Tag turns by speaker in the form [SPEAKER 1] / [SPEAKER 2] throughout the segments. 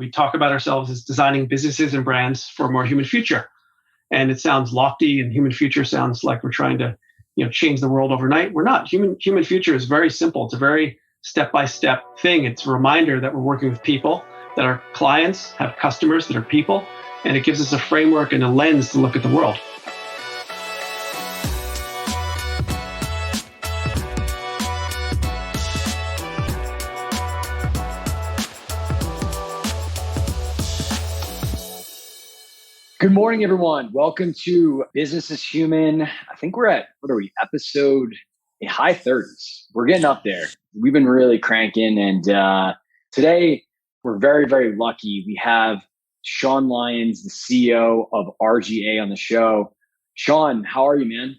[SPEAKER 1] We talk about ourselves as designing businesses and brands for a more human future. And it sounds lofty, and human future sounds like we're trying to, change the world overnight. We're not. Human future is very simple. It's a very step-by-step thing. It's a reminder that we're working with people, that our clients have customers that are people, and it gives us a framework and a lens to look at the world.
[SPEAKER 2] Good morning, everyone. Welcome to Business is Human. I think we're at, episode high 30s. We're getting up there. We've been really cranking. And today, we're very, very lucky. We have Sean Lyons, the CEO of RGA on the show. Sean, how are you, man?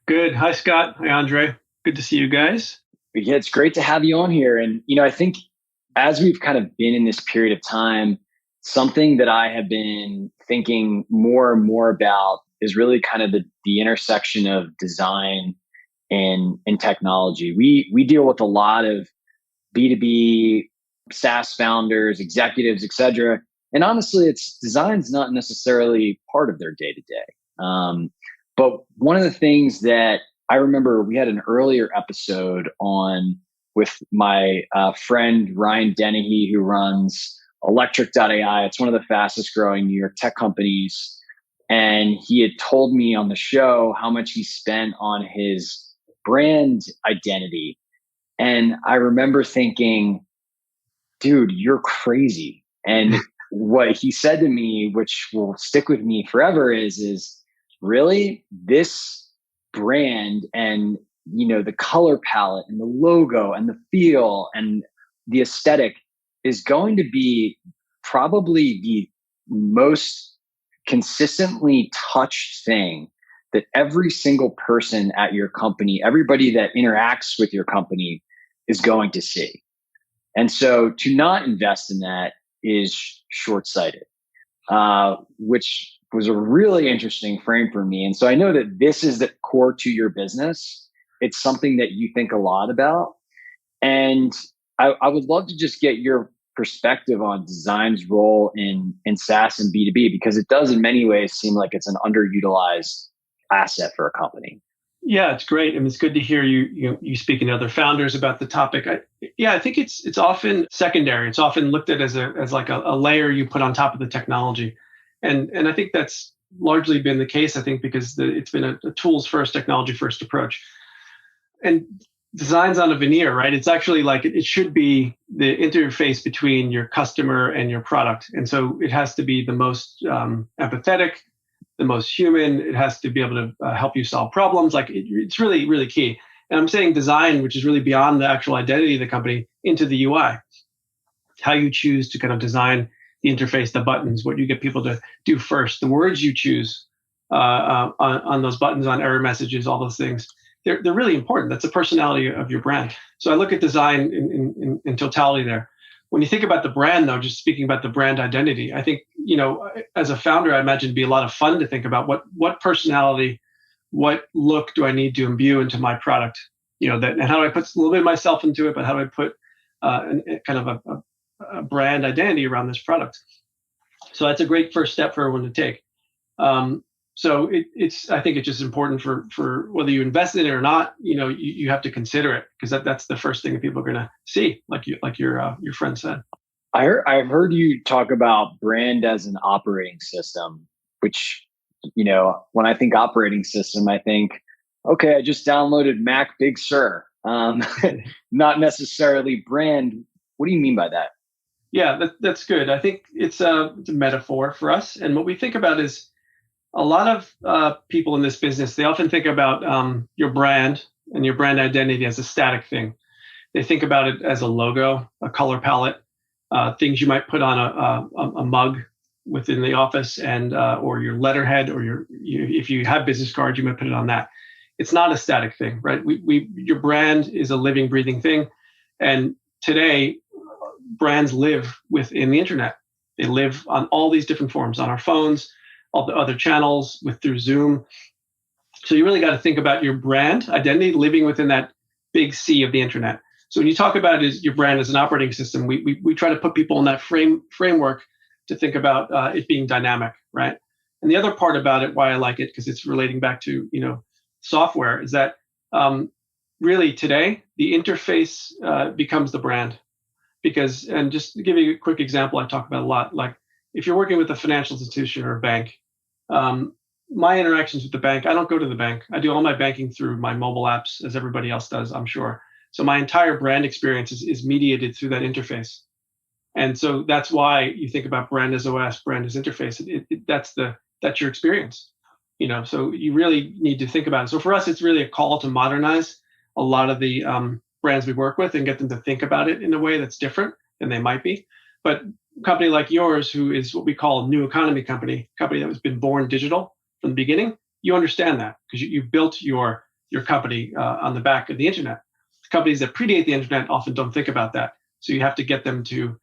[SPEAKER 1] Good. Hi, Scott. Hi, Andrei. Good to see you guys.
[SPEAKER 2] Yeah, it's great to have you on here. And, I think as we've kind of been in this period of time, something that I have been thinking more and more about is really kind of the intersection of design and technology. We deal with a lot of B2B SaaS founders, executives, et cetera. And honestly, design's not necessarily part of their day to day. But one of the things that I remember, we had an earlier episode on with my friend Ryan Dennehy, who runs Electric.ai. It's one of the fastest growing New York tech companies. And he had told me on the show how much he spent on his brand identity. And I remember thinking, dude, you're crazy. And what he said to me, which will stick with me forever, is really this brand and, the color palette and the logo and the feel and the aesthetic is going to be probably the most consistently touched thing that every single person at your company, everybody that interacts with your company is going to see. And so to not invest in that is short-sighted, which was a really interesting frame for me. And so I know that this is the core to your business. It's something that you think a lot about. And I would love to just get your perspective on design's role in SaaS and B2B, because it does in many ways seem like it's an underutilized asset for a company.
[SPEAKER 1] Yeah, it's great. And it's good to hear you speaking to other founders about the topic. I think it's often secondary. It's often looked at as like a layer you put on top of the technology. And I think that's largely been the case, I think, because it's been a tools first, technology first approach. And design's on a veneer, right? It's actually like it should be the interface between your customer and your product. And so it has to be the most empathetic, the most human. It has to be able to help you solve problems. Like it's really, really key. And I'm saying design, which is really beyond the actual identity of the company, into the UI. How you choose to kind of design the interface, the buttons, what you get people to do first, the words you choose on those buttons, on error messages, all those things. They're really important. That's the personality of your brand. So I look at design in totality there. When you think about the brand, though, just speaking about the brand identity, I think, as a founder, I imagine it'd be a lot of fun to think about what personality, what look do I need to imbue into my product? And how do I put a little bit of myself into it, but how do I put kind of a brand identity around this product? So that's a great first step for everyone to take. So I think it's just important for whether you invest in it or not, you have to consider it, because that's the first thing that people are going to see, like your friend said.
[SPEAKER 2] I've heard you talk about brand as an operating system, which, when I think operating system, I think, okay, I just downloaded Mac Big Sur, not necessarily brand. What do you mean by that?
[SPEAKER 1] Yeah, that's good. I think it's a metaphor for us. And what we think about is, a lot of people in this business, they often think about your brand and your brand identity as a static thing. They think about it as a logo, a color palette, things you might put on a mug within the office, and or your letterhead, or if you have business cards, you might put it on that. It's not a static thing, right? Your brand is a living, breathing thing, and today brands live within the internet. They live on all these different forms, on our phones, all the other channels, through Zoom. So you really got to think about your brand identity living within that big sea of the internet. So when you talk about your brand as an operating system, we try to put people in that framework to think about it being dynamic, right? And the other part about it, why I like it, because it's relating back to software, is that really today the interface becomes the brand. Because, and just to give you a quick example, I talk about a lot. Like if you're working with a financial institution or a bank, my interactions with the bank, I don't go to the bank. I do all my banking through my mobile apps, as everybody else does, I'm sure. So my entire brand experience is mediated through that interface. And so that's why you think about brand as OS, brand as interface. That's your experience. So you really need to think about it. So for us, it's really a call to modernize a lot of the brands we work with and get them to think about it in a way that's different than they might be. But a company like yours, who is what we call a new economy company that has been born digital from the beginning, you understand that because you built your company on the back of the internet. Companies that predate the internet often don't think about that. So you have to get them to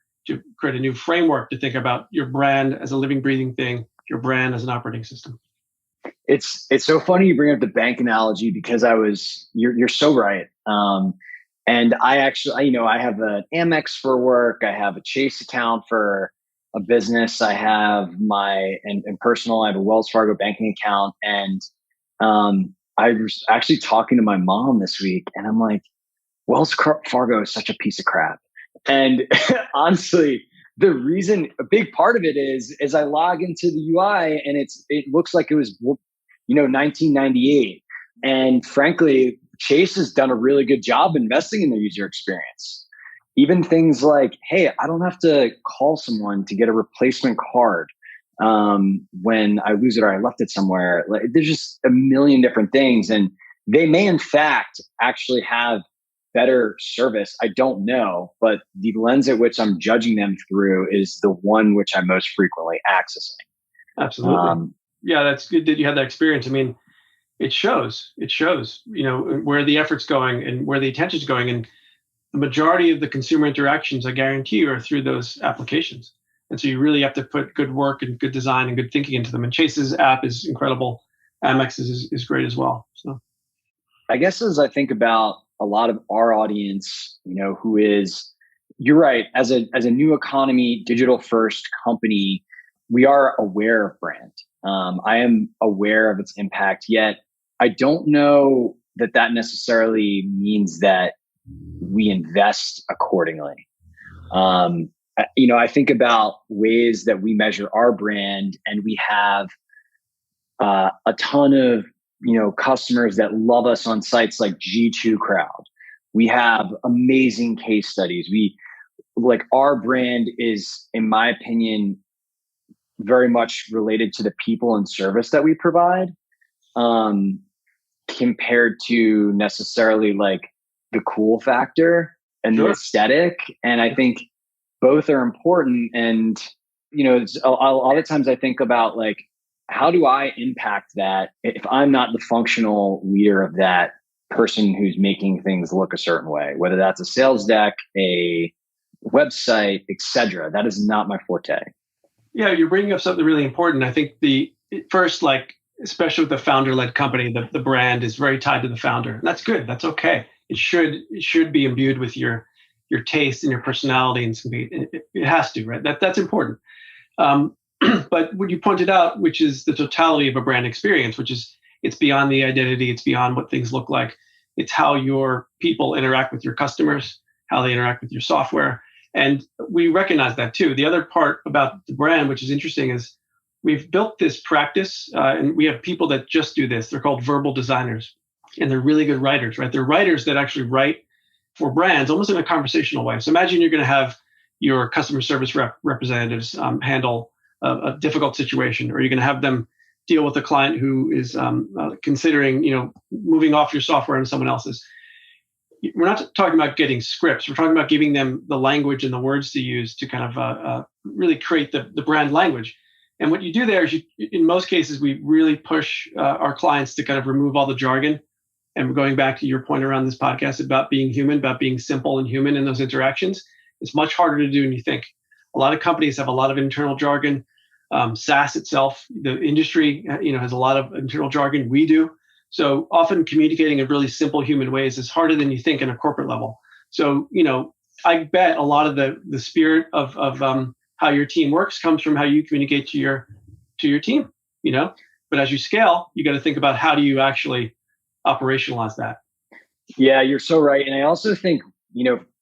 [SPEAKER 1] create a new framework to think about your brand as a living, breathing thing, your brand as an operating system.
[SPEAKER 2] It's so funny you bring up the bank analogy because you're so right. And I actually, I have an Amex for work. I have a Chase account for a business. I have and personal, I have a Wells Fargo banking account. And I was actually talking to my mom this week and I'm like, Wells Fargo is such a piece of crap. And honestly, the reason, a big part of it is I log into the UI and it looks like it was, 1998. And frankly, Chase has done a really good job investing in their user experience. Even things like, hey, I don't have to call someone to get a replacement card when I lose it or I left it somewhere. Like, there's just a million different things. And they may, in fact, actually have better service. I don't know, but the lens at which I'm judging them through is the one which I'm most frequently accessing.
[SPEAKER 1] Absolutely. Yeah, that's good that you had that experience. I mean, it shows, where the effort's going and where the attention's going. And the majority of the consumer interactions, I guarantee you, are through those applications. And so you really have to put good work and good design and good thinking into them. And Chase's app is incredible. Amex is great as well. So
[SPEAKER 2] I guess as I think about a lot of our audience, who is, you're right, as a new economy, digital first company, we are aware of brand. I am aware of its impact, yet I don't know that necessarily means that we invest accordingly. I think about ways that we measure our brand, and we have a ton of customers that love us on sites like G2 Crowd. We have amazing case studies. Our brand is, in my opinion, very much related to the people and service that we provide, compared to necessarily like the cool factor and the aesthetic. And I think both are important. And, a lot of times I think about like, how do I impact that if I'm not the functional leader of that person who's making things look a certain way, whether that's a sales deck, a website, etc. That is not my forte.
[SPEAKER 1] Yeah, you're bringing up something really important. I think the first, especially with the founder-led company, the brand is very tied to the founder. And that's good. That's okay. It should be imbued with your taste and your personality, and it has to, right? That's important. But what you pointed out, which is the totality of a brand experience, which is it's beyond the identity, it's beyond what things look like. It's how your people interact with your customers, how they interact with your software. And we recognize that too. The other part about the brand, which is interesting, is we've built this practice, and we have people that just do this. They're called verbal designers, and they're really good writers, right? They're writers that actually write for brands almost in a conversational way. So imagine you're going to have your customer service representatives handle a difficult situation, or you're going to have them deal with a client who is considering, moving off your software into someone else's. We're not talking about getting scripts. We're talking about giving them the language and the words to use to kind of really create the brand language. And what you do there is, in most cases, we really push our clients to kind of remove all the jargon. And we're going back to your point around this podcast about being human, about being simple and human in those interactions. It's much harder to do than you think. A lot of companies have a lot of internal jargon. SaaS itself, the industry, has a lot of internal jargon. We do. So often communicating in really simple human ways is harder than you think in a corporate level. So, I bet a lot of the spirit of how your team works comes from how you communicate to your team, But as you scale, you got to think about how do you actually operationalize that.
[SPEAKER 2] Yeah, you're so right. And I also think,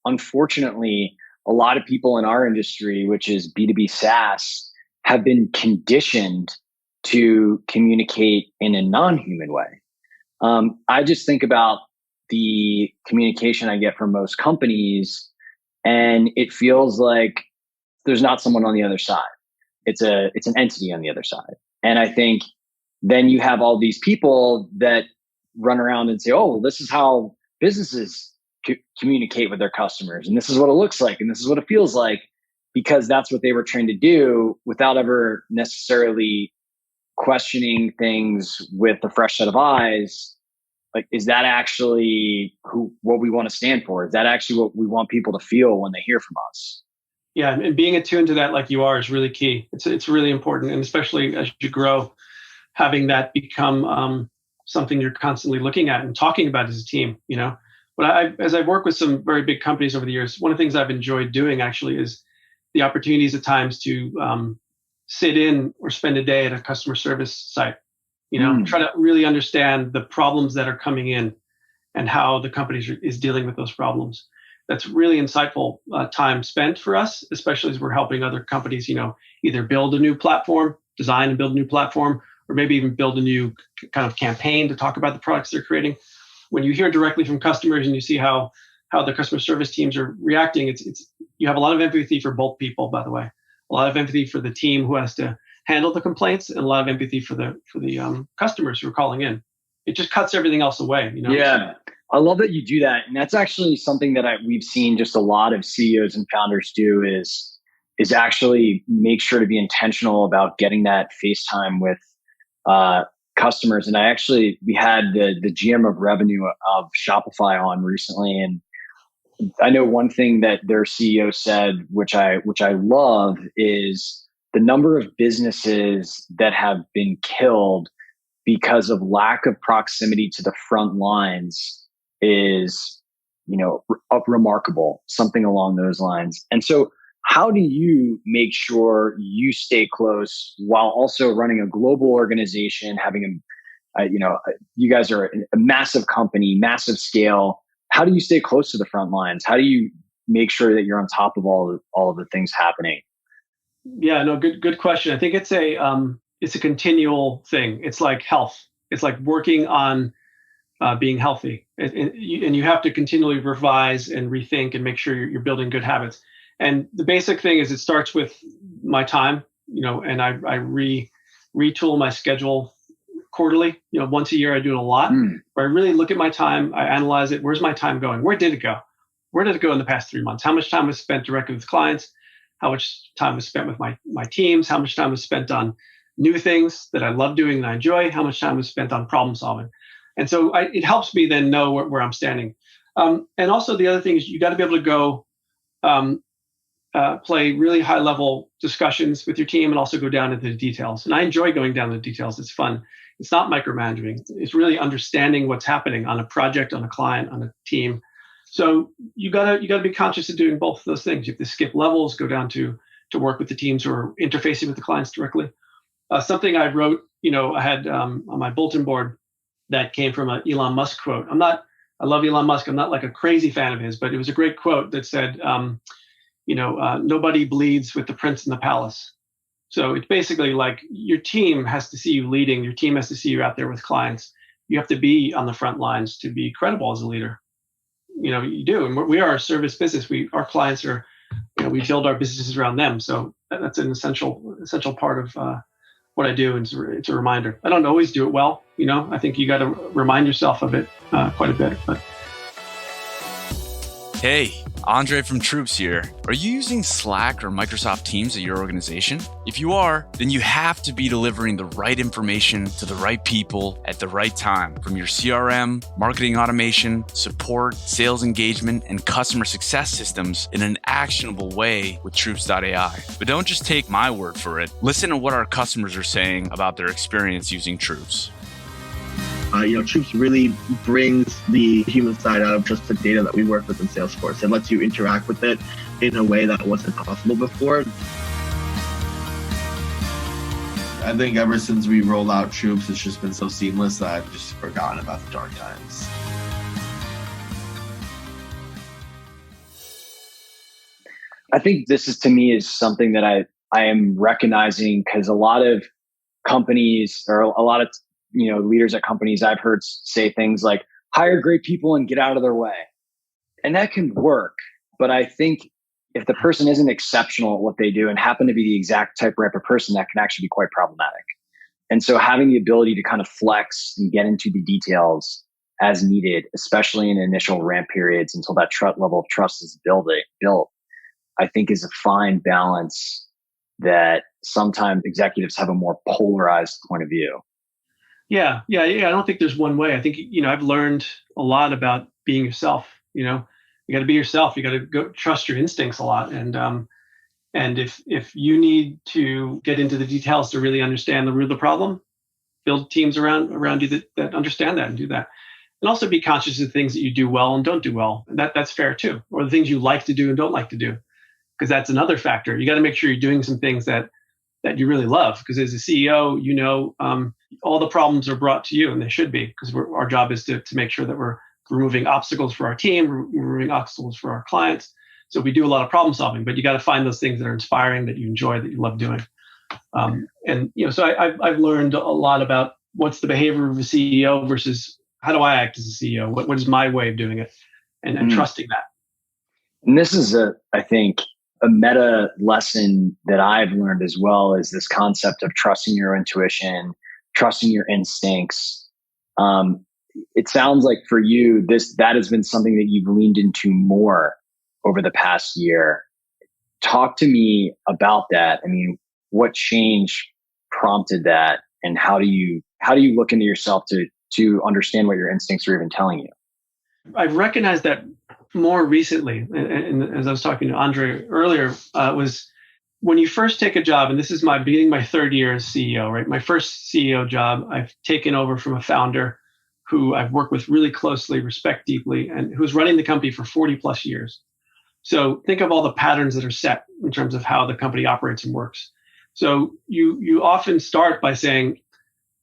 [SPEAKER 2] unfortunately, a lot of people in our industry, which is B2B SaaS, have been conditioned to communicate in a non-human way. I just think about the communication I get from most companies, and it feels like there's not someone on the other side. It's an entity on the other side. And I think then you have all these people that run around and say, oh, well, this is how businesses communicate with their customers. And this is what it looks like. And this is what it feels like, because that's what they were trained to do without ever necessarily questioning things with a fresh set of eyes. Like, is that actually what we want to stand for? Is that actually what we want people to feel when they hear from us?
[SPEAKER 1] Yeah, and being attuned to that like you are is really key. It's really important, and especially as you grow, having that become something you're constantly looking at and talking about as a team. But as I've worked with some very big companies over the years, one of the things I've enjoyed doing actually is the opportunities at times to sit in or spend a day at a customer service site. Try to really understand the problems that are coming in and how the company is dealing with those problems. That's really insightful time spent for us, especially as we're helping other companies, either build a new platform, design and build a new platform, or maybe even build a new kind of campaign to talk about the products they're creating. When you hear directly from customers and you see how the customer service teams are reacting, it's you have a lot of empathy for both people, by the way. A lot of empathy for the team who has to handle the complaints, and a lot of empathy for the customers who are calling in. It just cuts everything else away.
[SPEAKER 2] Yeah, I love that you do that, and that's actually something that we've seen just a lot of CEOs and founders do is actually make sure to be intentional about getting that face time with customers. And we had the GM of revenue of Shopify on recently, and I know one thing that their CEO said, which I love, is the number of businesses that have been killed because of lack of proximity to the front lines is, remarkable, something along those lines. And so how do you make sure you stay close while also running a global organization, having you guys are a massive company, massive scale. How do you stay close to the front lines? How do you make sure that you're on top of all of the things happening?
[SPEAKER 1] Yeah, no, good question. I think it's a continual thing. It's like health. It's like working on being healthy, and you have to continually revise and rethink and make sure you're building good habits. And the basic thing is it starts with my time, and I retool my schedule quarterly. Once a year I do it a lot, where I really look at my time, I analyze it. Where's my time going? Where did it go? Where did it go in the past 3 months? How much time was spent directly with clients? How much time was spent with my teams? How much time was spent on new things that I love doing and I enjoy? How much time was spent on problem solving? And so it helps me then know where I'm standing. And also the other thing is you got to be able to go play really high level discussions with your team and also go down into the details. And I enjoy going down to the details. It's fun. It's not micromanaging. It's really understanding what's happening on a project, on a client, on a team. So you gotta be conscious of doing both of those things. You have to skip levels, go down to work with the teams who are interfacing with the clients directly. Something I wrote, I had on my bulletin board that came from an Elon Musk quote. I love Elon Musk. I'm not like a crazy fan of his, but it was a great quote that said, nobody bleeds with the prince in the palace. So it's basically like your team has to see you leading. Your team has to see you out there with clients. You have to be on the front lines to be credible as a leader. You do. And we are a service business. Our clients are, we build our businesses around them. So that's an essential part of what I do. And it's a reminder. I don't always do it well. I think you got to remind yourself of it quite a bit. But
[SPEAKER 3] hey, Andrei from Troops here. Are you using Slack or Microsoft Teams at your organization? If you are, then you have to be delivering the right information to the right people at the right time, from your CRM, marketing automation, support, sales engagement, and customer success systems in an actionable way with Troops.ai. But don't just take my word for it. Listen to what our customers are saying about their experience using Troops.
[SPEAKER 4] Troops really brings the human side out of just the data that we work with in Salesforce. It lets you interact with it in a way that wasn't possible before.
[SPEAKER 5] I think ever since we rolled out Troops, it's just been so seamless that I've just forgotten about the dark times.
[SPEAKER 2] I think this is, to me, is something that I am recognizing, because a lot of companies, or a lot of leaders at companies, I've heard say things like, hire great people and get out of their way. And that can work. But I think if the person isn't exceptional at what they do and happen to be the exact type of person, that can actually be quite problematic. And so having the ability to kind of flex and get into the details as needed, especially in initial ramp periods until that level of trust is built, I think is a fine balance that sometimes executives have a more polarized point of view.
[SPEAKER 1] Yeah. I don't think there's one way. I think, I've learned a lot about being yourself. You got to be yourself. You got to go trust your instincts a lot. And if you need to get into the details to really understand the root of the problem, build teams around you that understand that and do that. And also be conscious of the things that you do well and don't do well. And that's fair too. Or the things you like to do and don't like to do, because that's another factor. You got to make sure you're doing some things that you really love. Because as a CEO, all the problems are brought to you, and they should be, because our job is to make sure that we're removing obstacles for our team, removing obstacles for our clients. So we do a lot of problem solving, but you got to find those things that are inspiring, that you enjoy, that you love doing. So I've learned a lot about what's the behavior of a CEO versus how do I act as a CEO? What is my way of doing it, and trusting that.
[SPEAKER 2] And this is I think a meta lesson that I've learned as well, is this concept of trusting your intuition, trusting your instincts. It sounds like for you, that has been something that you've leaned into more over the past year. Talk to me about that. I mean, what change prompted that, and how do you look into yourself to understand what your instincts are even telling you?
[SPEAKER 1] I've recognized that more recently, and as I was talking to Andrei earlier, was when you first take a job, and this is beginning my third year as CEO, right? My first CEO job, I've taken over from a founder who I've worked with really closely, respect deeply, and who's running the company for 40 plus years. So think of all the patterns that are set in terms of how the company operates and works. So you often start by saying,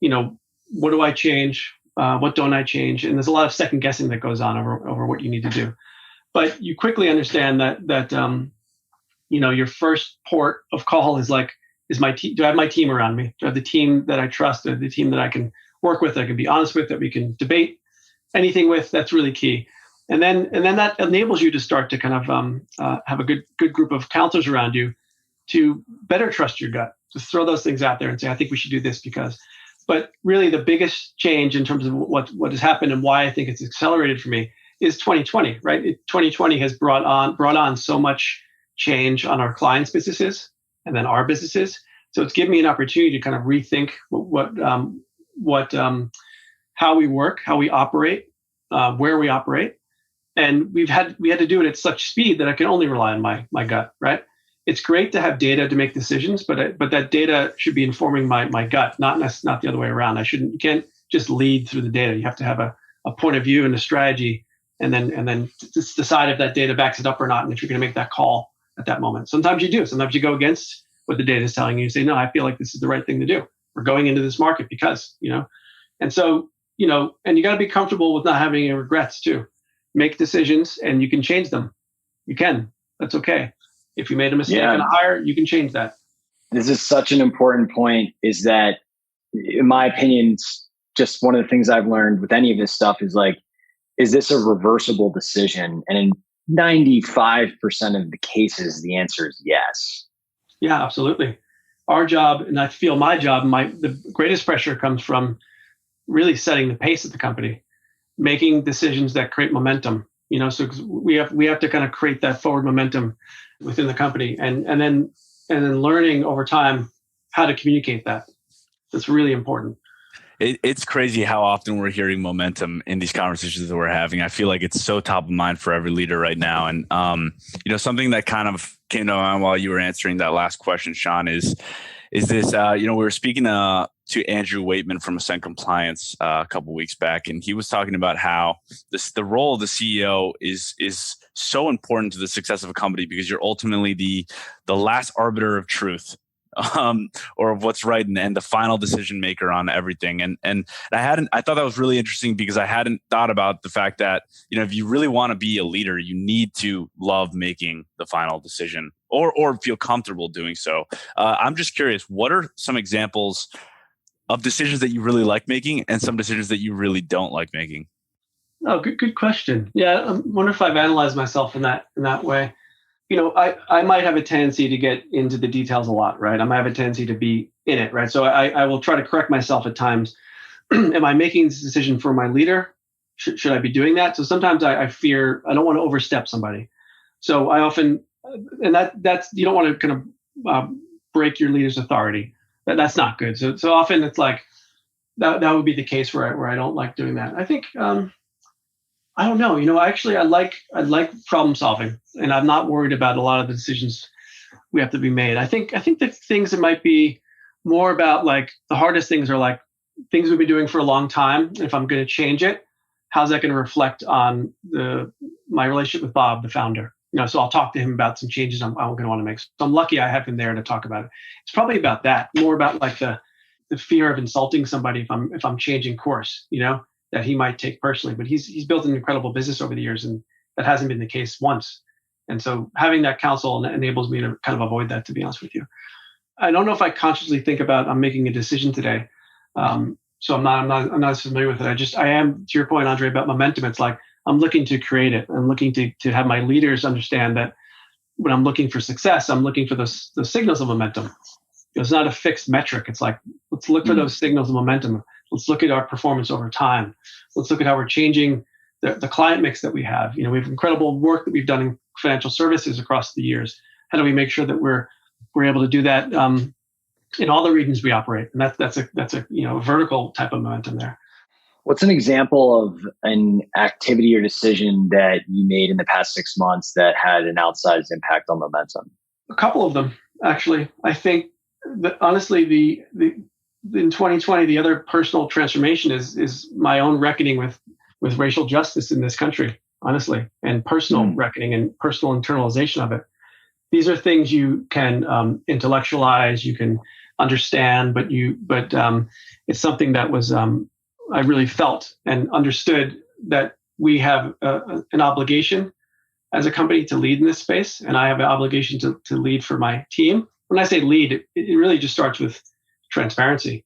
[SPEAKER 1] what do I change? What don't I change? And there's a lot of second guessing that goes on over what you need to do. But you quickly understand that your first port of call is my team. Do I have my team around me? Do I have the team that I trust? Do I have the team that I can work with, that I can be honest with, that we can debate anything with? That's really key. And then that enables you to start to kind of have a good group of counselors around you to better trust your gut, to throw those things out there and say, I think we should do this because. But really, the biggest change in terms of what has happened and why I think it's accelerated for me is 2020, right? 2020 has brought on so much change on our clients' businesses and then our businesses. So it's given me an opportunity to kind of rethink how we work, how we operate, where we operate. And we had to do it at such speed that I can only rely on my gut, right? It's great to have data to make decisions, but that data should be informing my gut, not the other way around. You can't just lead through the data. You have to have a point of view and a strategy, and then just decide if that data backs it up or not, and if you're going to make that call at that moment. Sometimes you do. Sometimes you go against what the data is telling you. You say, no, I feel like this is the right thing to do. We're going into this market because, and so, and you got to be comfortable with not having any regrets too. Make decisions and you can change them. You can. That's okay. If you made a mistake in a hire, you can change that.
[SPEAKER 2] This is such an important point, is that, in my opinion, just one of the things I've learned with any of this stuff is this a reversible decision? And in 95% of the cases, the answer is yes.
[SPEAKER 1] Yeah, absolutely. Our job, and I feel my job, the greatest pressure comes from really setting the pace of the company, making decisions that create momentum. So we have to kind of create that forward momentum within the company, and then learning over time how to communicate that. That's really important.
[SPEAKER 3] It's crazy how often we're hearing momentum in these conversations that we're having. I feel like it's so top of mind for every leader right now. And, something that kind of came to mind while you were answering that last question, Sean, is this, we were speaking to Andrew Waitman from Ascent Compliance a couple weeks back, and he was talking about how the role of the CEO is so important to the success of a company because you're ultimately the last arbiter of truth. Or of what's right and the final decision maker on everything. And I thought that was really interesting because I hadn't thought about the fact that, if you really want to be a leader, you need to love making the final decision or feel comfortable doing so. I'm just curious, what are some examples of decisions that you really like making and some decisions that you really don't like making?
[SPEAKER 1] Oh, good question. Yeah, I wonder if I've analyzed myself in that way. I might have a tendency to get into the details a lot, right? I might have a tendency to be in it, right? So I will try to correct myself at times. Am I making this decision for my leader? Should I be doing that? So sometimes I fear I don't want to overstep somebody. So I often, and that's you don't want to kind of break your leader's authority. That's not good. So often it's like that would be the case where I don't like doing that. I think. I don't know. Actually, I like problem solving, and I'm not worried about a lot of the decisions we have to be made. I think the things that might be more about like the hardest things are like things we've been doing for a long time. If I'm going to change it, how's that going to reflect on my relationship with Bob, the founder? So I'll talk to him about some changes I'm going to want to make. So I'm lucky I have him there to talk about it. It's probably about that, more about like the fear of insulting somebody if I'm changing course. That he might take personally, but he's built an incredible business over the years, and that hasn't been the case once. And so having that counsel enables me to kind of avoid that, to be honest with you. I don't know if I consciously think about I'm making a decision today. So I'm not as familiar with it. I am, to your point, Andrei, about momentum. It's like I'm looking to create it. I'm looking to have my leaders understand that when I'm looking for success, I'm looking for the signals of momentum. It's not a fixed metric. It's like, let's look for those signals of momentum. Let's look at our performance over time. Let's look at how we're changing the client mix that we have. We have incredible work that we've done in financial services across the years. How do we make sure that we're able to do that in all the regions we operate? And that's a vertical type of momentum there.
[SPEAKER 2] What's an example of an activity or decision that you made in the past 6 months that had an outsized impact on momentum?
[SPEAKER 1] A couple of them, actually. I think that honestly, in 2020, the other personal transformation is my own reckoning with racial justice in this country, honestly, and personal reckoning and personal internalization of it. These are things you can intellectualize, you can understand, but it's something that was I really felt and understood that we have an obligation as a company to lead in this space, and I have an obligation to lead for my team. When I say lead, it really just starts with transparency.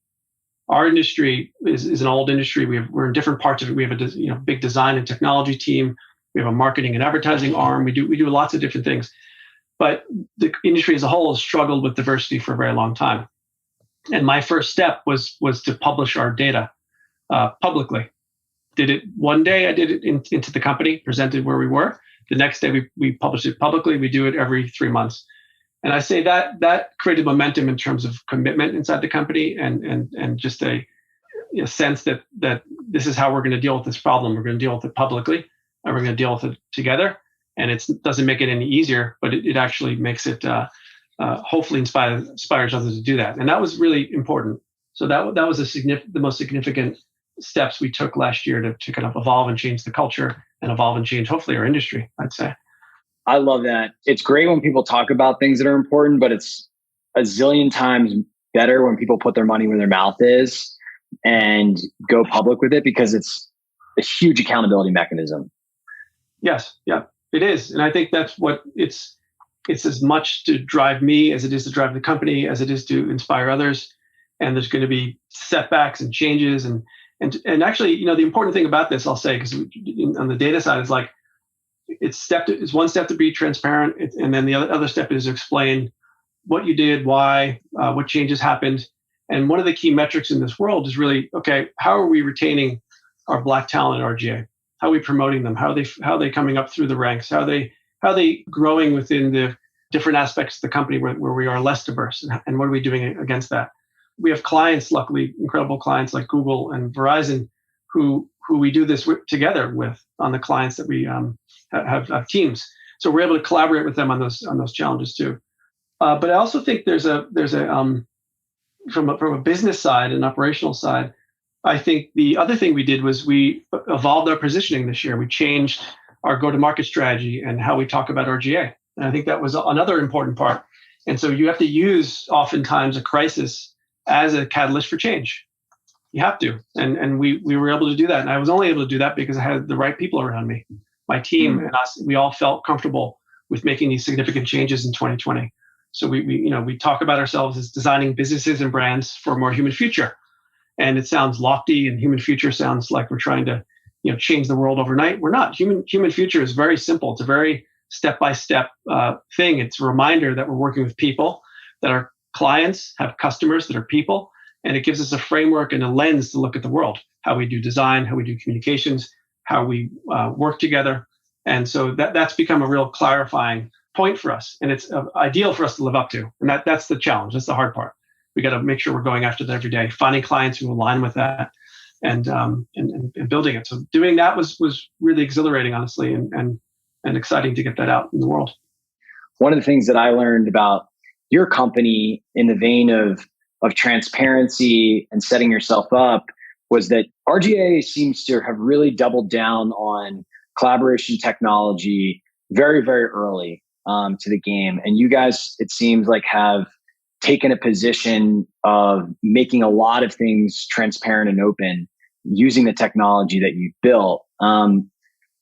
[SPEAKER 1] Our industry is an old industry. We're in different parts of it. We have a big design and technology team. We have a marketing and advertising arm. We do lots of different things, but the industry as a whole has struggled with diversity for a very long time. And my first step was to publish our data publicly. Did it one day? I did it into the company, presented where we were. The next day we published it publicly. We do it every 3 months. And I say that created momentum in terms of commitment inside the company and just a sense that this is how we're going to deal with this problem. We're going to deal with it publicly, and we're going to deal with it together. And it doesn't make it any easier, but it actually makes it hopefully inspires others to do that. And that was really important. So that was the most significant steps we took last year to kind of evolve and change the culture and evolve and change hopefully our industry, I'd say.
[SPEAKER 2] I love that. It's great when people talk about things that are important, but it's a zillion times better when people put their money where their mouth is and go public with it, because it's a huge accountability mechanism.
[SPEAKER 1] Yes. Yeah, it is. And I think that's what it's as much to drive me as it is to drive the company, as it is to inspire others. And there's going to be setbacks and changes. And actually, the important thing about this, I'll say, because on the data side, is like, it's one step to be transparent, and then the other step is to explain what you did, why, what changes happened. And one of the key metrics in this world is really, okay, how are we retaining our Black talent at RGA? How are we promoting them? How are they coming up through the ranks? How are they growing within the different aspects of the company where we are less diverse? And what are we doing against that? We have clients, luckily, incredible clients like Google and Verizon, who we do this together with on the clients that we have teams. So we're able to collaborate with them on those challenges too. But I also think there's a from a business side and operational side, I think the other thing we did was we evolved our positioning this year. We changed our go-to-market strategy and how we talk about RGA. And I think that was another important part. And so you have to use oftentimes a crisis as a catalyst for change. You have to. And we were able to do that. And I was only able to do that because I had the right people around me. My team and us, we all felt comfortable with making these significant changes in 2020. So we talk about ourselves as designing businesses and brands for a more human future. And it sounds lofty, and human future sounds like we're trying to, change the world overnight. We're not. Human future is very simple. It's a very step-by-step thing. It's a reminder that we're working with people, that our clients have customers that are people, and it gives us a framework and a lens to look at the world, how we do design, how we do communications, how we work together. And so that's become a real clarifying point for us. And it's ideal for us to live up to. And that's the challenge. That's the hard part. We got to make sure we're going after that every day, finding clients who align with that and building it. So doing that was really exhilarating, honestly, and exciting to get that out in the world.
[SPEAKER 2] One of the things that I learned about your company in the vein of transparency and setting yourself up was that RGA seems to have really doubled down on collaboration technology very, very early to the game. And you guys, it seems like, have taken a position of making a lot of things transparent and open using the technology that you've built.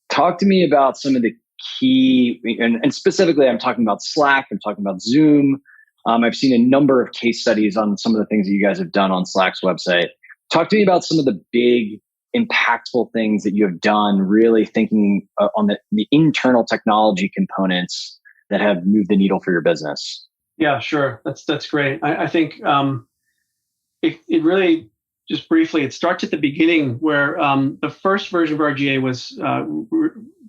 [SPEAKER 2] Talk to me about some of the key, and specifically, I'm talking about Slack, I'm talking about Zoom. I've seen a number of case studies on some of the things that you guys have done on Slack's website. Talk to me about some of the big, impactful things that you have done, really thinking on the internal technology components that have moved the needle for your business.
[SPEAKER 1] Yeah, sure. That's great. I think it really, just briefly, it starts at the beginning where the first version of RGA was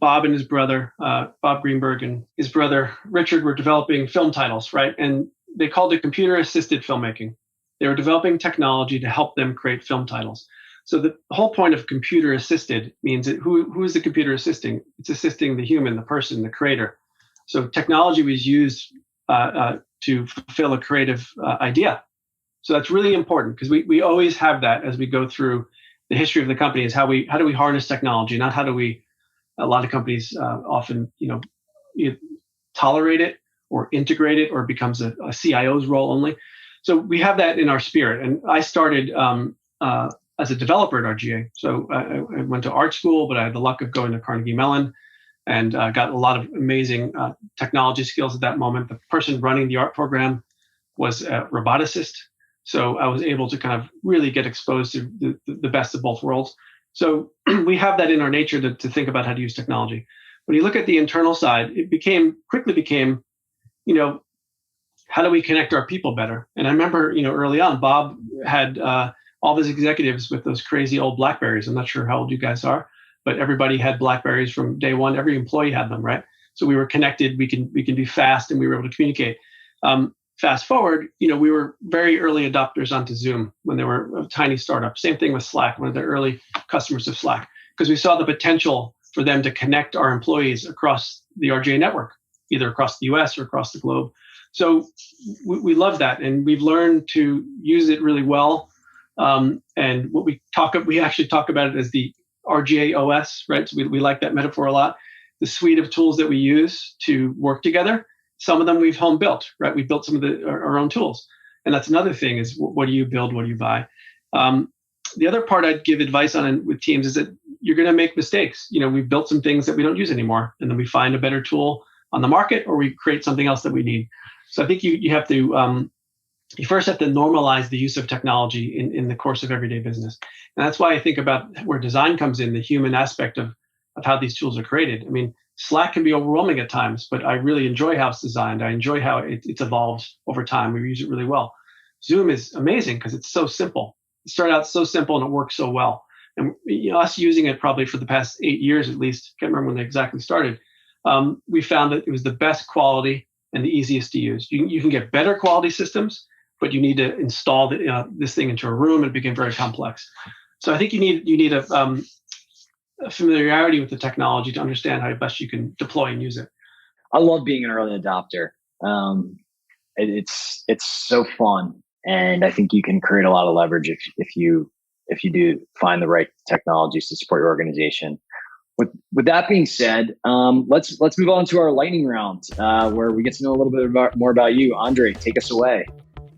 [SPEAKER 1] Bob and his brother, Bob Greenberg, and his brother Richard were developing film titles, right? And they called it computer-assisted filmmaking. They were developing technology to help them create film titles. So the whole point of computer-assisted means that who is the computer assisting? It's assisting the human, the person, the creator. So technology was used to fulfill a creative idea. So that's really important because we always have that as we go through the history of the company, is how do we harness technology, not how do we. A lot of companies often tolerate it or integrate it, or it becomes a CIO's role only. So we have that in our spirit. And I started as a developer at RGA. So I went to art school, but I had the luck of going to Carnegie Mellon and got a lot of amazing technology skills at that moment. The person running the art program was a roboticist. So I was able to kind of really get exposed to the best of both worlds. So we have that in our nature to think about how to use technology. When you look at the internal side, it quickly became, how do we connect our people better? And I remember, early on, Bob had all of his executives with those crazy old BlackBerries. I'm not sure how old you guys are, but everybody had BlackBerries from day one. Every employee had them, right? So we were connected. We can be fast, and we were able to communicate. Fast forward, we were very early adopters onto Zoom when they were a tiny startup. Same thing with Slack, one of the early customers of Slack, because we saw the potential for them to connect our employees across the RGA network, either across the US or across the globe. So we love that, and we've learned to use it really well. And what we actually talk about it as the RGA OS, right? So we like that metaphor a lot. The suite of tools that we use to work together. Some of them we've home built, right? We built some of our own tools. And that's another thing is, what do you build? What do you buy? The other part I'd give advice on with teams is that you're going to make mistakes. We've built some things that we don't use anymore, and then we find a better tool on the market, or we create something else that we need. So I think you have to, you first have to normalize the use of technology in the course of everyday business. And that's why I think about where design comes in, the human aspect of how these tools are created. I mean, Slack can be overwhelming at times, but I really enjoy how it's designed. I enjoy how it's evolved over time. We use it really well. Zoom is amazing because it's so simple. It started out so simple and it works so well. And us using it probably for the past 8 years at least, can't remember when they exactly started, we found that it was the best quality and the easiest to use. You can get better quality systems, but you need to install this thing into a room, and it became very complex. So I think you need a familiarity with the technology to understand how best you can deploy and use it.
[SPEAKER 2] I love being an early adopter. It's so fun. And I think you can create a lot of leverage if you do find the right technologies to support your organization. With that being said, let's move on to our lightning round, where we get to know a little bit more about you. Andrei, take us away.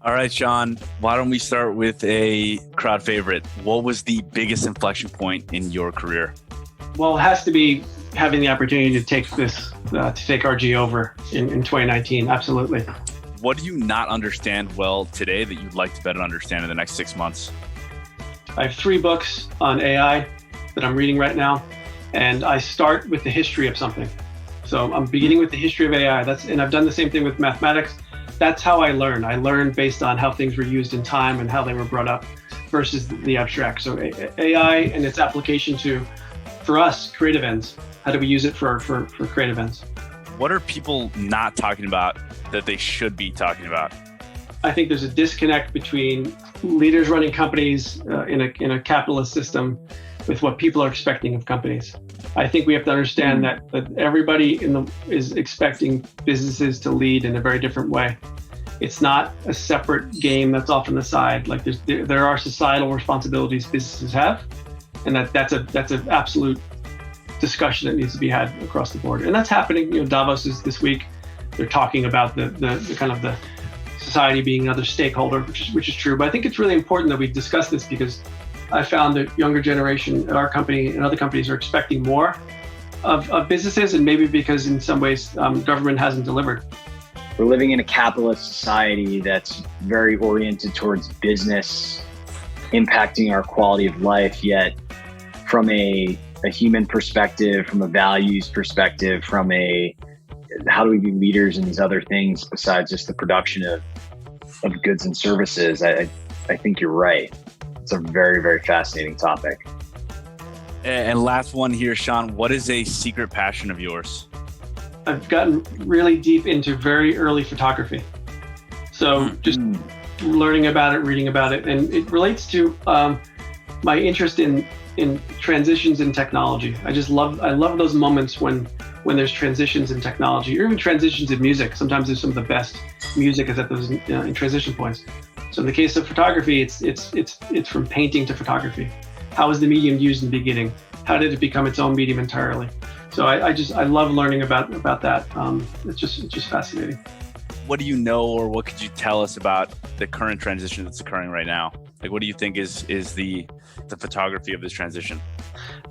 [SPEAKER 3] All right, Sean, why don't we start with a crowd favorite? What was the biggest inflection point in your career?
[SPEAKER 1] Well, it has to be having the opportunity to take RG over in 2019. Absolutely.
[SPEAKER 3] What do you not understand well today that you'd like to better understand in the next 6 months?
[SPEAKER 1] I have 3 books on AI that I'm reading right now, and I start with the history of something. So I'm beginning with the history of AI. And I've done the same thing with mathematics. That's how I learn. I learn based on how things were used in time and how they were brought up versus the abstract. So AI and its application for us, creative ends. How do we use it for creative ends?
[SPEAKER 3] What are people not talking about that they should be talking about?
[SPEAKER 1] I think there's a disconnect between leaders running companies in a capitalist system with what people are expecting of companies. I think we have to understand that everybody is expecting businesses to lead in a very different way. It's not a separate game that's off on the side. Like there are societal responsibilities businesses have, and that's an absolute discussion that needs to be had across the board. And that's happening. Davos is this week. They're talking about the kind of the society being another stakeholder, which is true. But I think it's really important that we discuss this because I found that younger generation at our company and other companies are expecting more of businesses, and maybe because in some ways government hasn't delivered.
[SPEAKER 2] We're living in a capitalist society that's very oriented towards business impacting our quality of life, yet from a human perspective, from a values perspective, from a how do we be leaders in these other things besides just the production of goods and services, I think you're right. It's a very, very fascinating topic.
[SPEAKER 3] And last one here, Sean, what is a secret passion of yours?
[SPEAKER 1] I've gotten really deep into very early photography. So just learning about it, reading about it, and it relates to my interest in transitions in technology. I love those moments when there's transitions in technology, or even transitions in music. Sometimes there's some of the best music is at those in transition points. So in the case of photography, it's from painting to photography. How was the medium used in the beginning? How did it become its own medium entirely? So I love learning about that. It's just fascinating.
[SPEAKER 3] What do you know, or what could you tell us about the current transition that's occurring right now? Like, what do you think is the photography of this transition?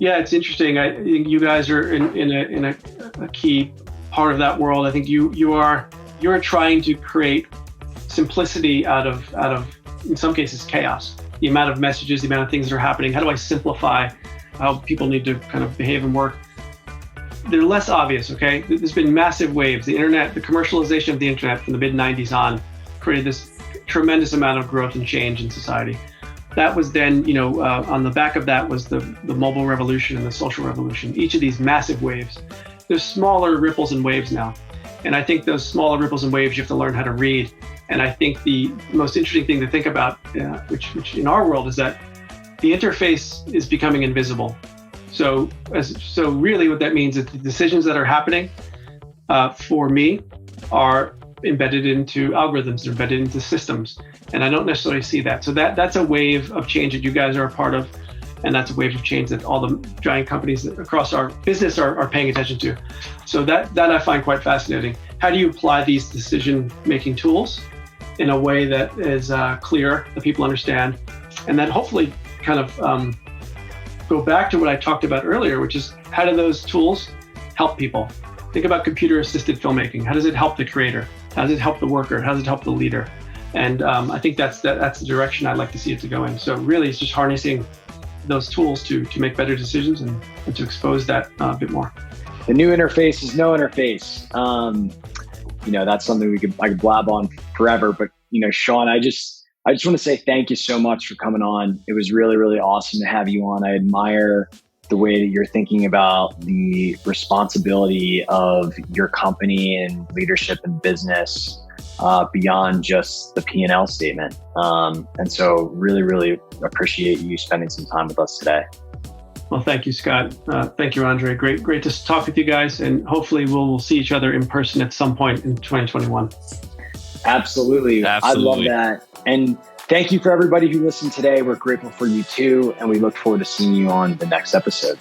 [SPEAKER 3] Yeah,
[SPEAKER 1] it's interesting. I think you guys are in a key part of that world. I think you're trying to create simplicity out of in some cases chaos. The amount of messages, the amount of things that are happening. How do I simplify how people need to kind of behave and work? They're less obvious, okay? There's been massive waves. The internet, the commercialization of the internet from the mid-90s on created this tremendous amount of growth and change in society. That was then, on the back of that was the mobile revolution and the social revolution. Each of these massive waves. There's smaller ripples and waves now. And I think those smaller ripples and waves, you have to learn how to read. And I think the most interesting thing to think about, which in our world, is that the interface is becoming invisible. So really what that means is the decisions that are happening for me are embedded into algorithms, they're embedded into systems. And I don't necessarily see that. So that's a wave of change that you guys are a part of. And that's a wave of change that all the giant companies across our business are paying attention to. So that I find quite fascinating. How do you apply these decision-making tools in a way that is clear, that people understand, and that hopefully kind of go back to what I talked about earlier, which is how do those tools help people? Think about computer-assisted filmmaking. How does it help the creator? How does it help the worker? How does it help the leader? And I think that's the direction I'd like to see it to go in. So really, it's just harnessing those tools to make better decisions and to expose that a bit more.
[SPEAKER 2] The new interface is no interface. That's something I could blab on forever. But Sean, I just want to say thank you so much for coming on. It was really, really awesome to have you on. I admire the way that you're thinking about the responsibility of your company and leadership and business beyond just the P&L statement. And so really, really appreciate you spending some time with us today.
[SPEAKER 1] Well, thank you, Scott. Thank you, Andrei. Great to talk with you guys. And hopefully we'll see each other in person at some point in 2021.
[SPEAKER 2] Absolutely. I love that. And thank you for everybody who listened today. We're grateful for you too. And we look forward to seeing you on the next episode.